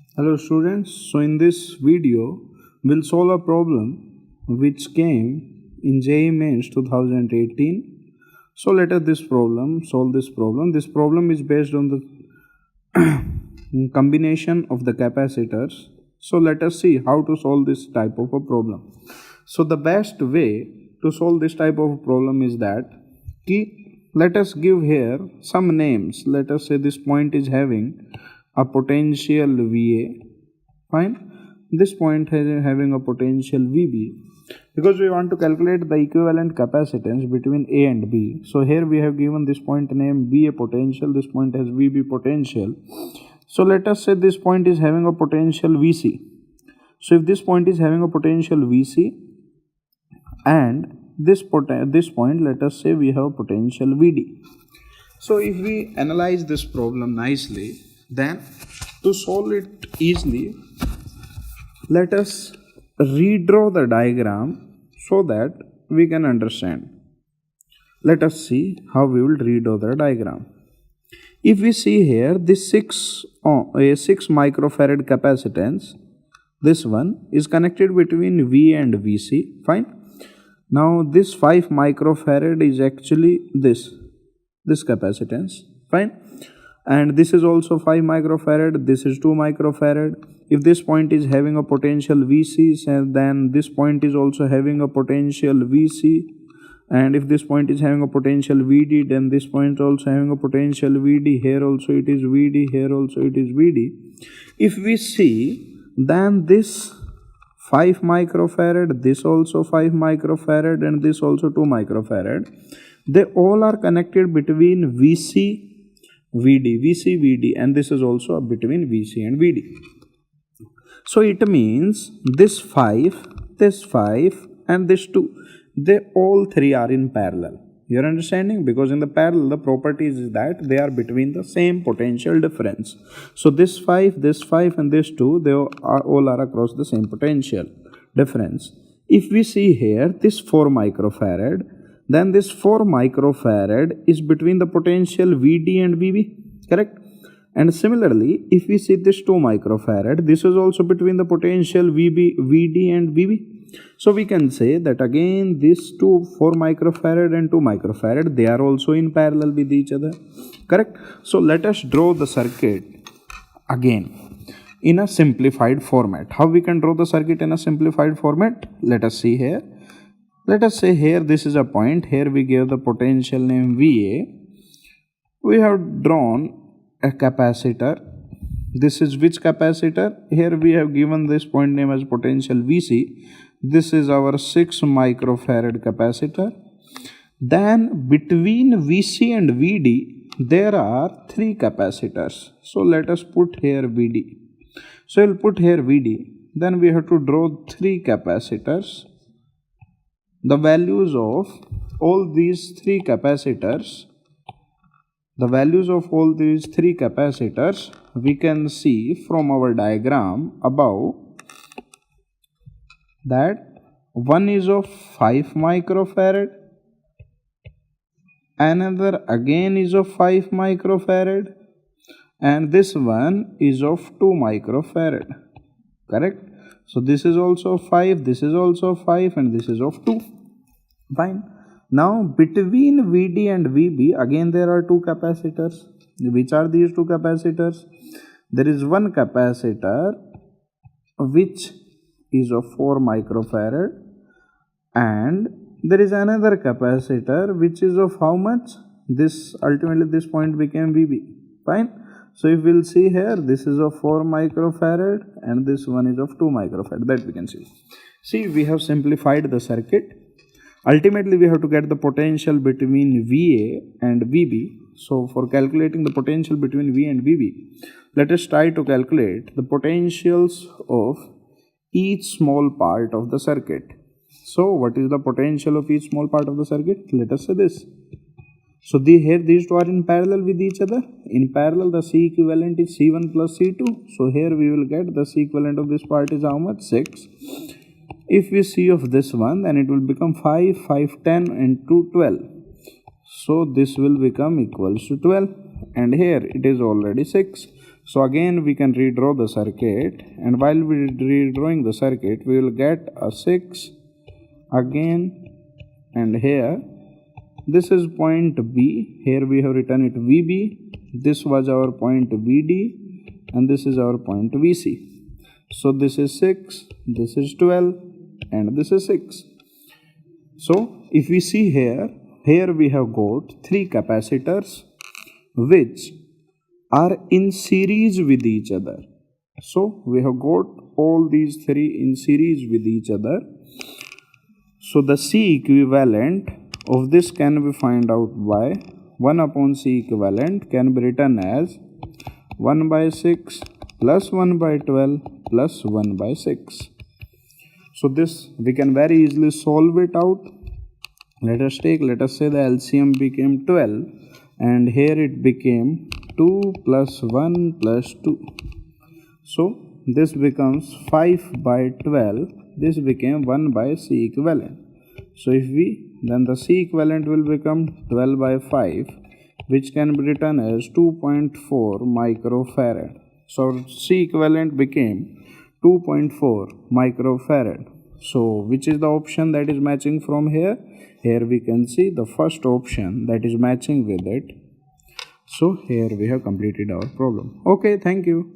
Hello students, so in this video we'll solve a problem which came in JEE Mains 2018. So let us solve this problem. This problem is based on the combination of the capacitors. So let us see how to solve this type of a problem. So the best way to solve this type of problem is that let us give here some names. Let us say this point is having a potential VA. Fine. This point is having a potential VB. Because we want to calculate the equivalent capacitance between A and B. So here we have given this point name BA potential. This point has VB potential. So let us say this point is having a potential VC. So if this point is having a potential VC and this point, let us say we have a potential VD. So if we analyze this problem nicely, then to solve it easily, let us redraw the diagram so that we can understand. Let us see how we will redraw the diagram. If we see here this 6 microfarad capacitance, this one is connected between V and VC. Fine. Now this 5 microfarad is actually this capacitance. Fine. And this is also 5 microfarad, this is 2 microfarad. If this point is having a potential VC, then this point is also having a potential VC. And if this point is having a potential VD, then this point is also having a potential VD. Here also it is VD, here also it is VD. If we see, then this 5 microfarad, this also 5 microfarad, and this also 2 microfarad, they all are connected between VC, VD, and this is also between VC and VD. So it means this 5, and this 2, they all three are in parallel. You're understanding? Because in the parallel, the properties is that they are between the same potential difference. So this 5, and this 2, they all are across the same potential difference. If we see here this 4 microfarad, then this 4 microfarad is between the potential VD and VB, correct? And similarly, if we see this 2 microfarad, this is also between the potential VD and VB. So we can say that again this 4 microfarad and 2 microfarad, they are also in parallel with each other, correct? So let us draw the circuit again in a simplified format. How we can draw the circuit in a simplified format? Let us see here. Let us say here this is a point. Here we give the potential name VA. We have drawn a capacitor. This is which capacitor? Here we have given this point name as potential VC. This is our 6 microfarad capacitor. Then between VC and VD, there are 3 capacitors. So let us put here VD. So we'll put here VD. Then we have to draw 3 capacitors. The values of all these 3 capacitors, we can see from our diagram above that one is of 5 microfarad, another again is of 5 microfarad, and this one is of 2 microfarad, correct? So this is also 5, this is also 5, and this is of 2. Fine. Now between VD and VB, again there are 2 capacitors. Which are these 2 capacitors? There is one capacitor which is of 4 microfarad, and there is another capacitor which is of how much? Ultimately this point became VB. Fine. So if we'll see here, this is of 4 microfarad and this one is of 2 microfarad. That we can see. See, we have simplified the circuit. Ultimately, we have to get the potential between VA and VB. So for calculating the potential between V and VB, let us try to calculate the potentials of each small part of the circuit. So what is the potential of each small part of the circuit? Let us say this. So here these two are in parallel with each other. In parallel, the C equivalent is C1 plus C2. So here we will get the C equivalent of this part is how much? 6. If we see of this one, then it will become 5, 5, 10 and 2, 12. So this will become equals to 12. And here it is already 6. So again we can redraw the circuit, and while we redrawing the circuit we will get a 6 again, and here this is point B. Here we have written it VB. This was our point VD, and this is our point VC. So this is 6, this is 12, and this is 6. So if we see here we have got 3 capacitors which are in series with each other. So we have got all these 3 in series with each other. So the C equivalent of this can be found out by 1 upon C equivalent can be written as 1 by 6 plus 1 by 12 plus 1 by 6. So this we can very easily solve it out. Let us say the LCM became 12, and here it became 2 plus 1 plus 2. So this becomes 5 by 12. This became 1 by C equivalent. So if then the C equivalent will become 12 by 5, which can be written as 2.4 microfarad. So C equivalent became 2.4 microfarad. So which is the option that is matching from here? Here we can see the first option that is matching with it. So here we have completed our problem. Okay, thank you.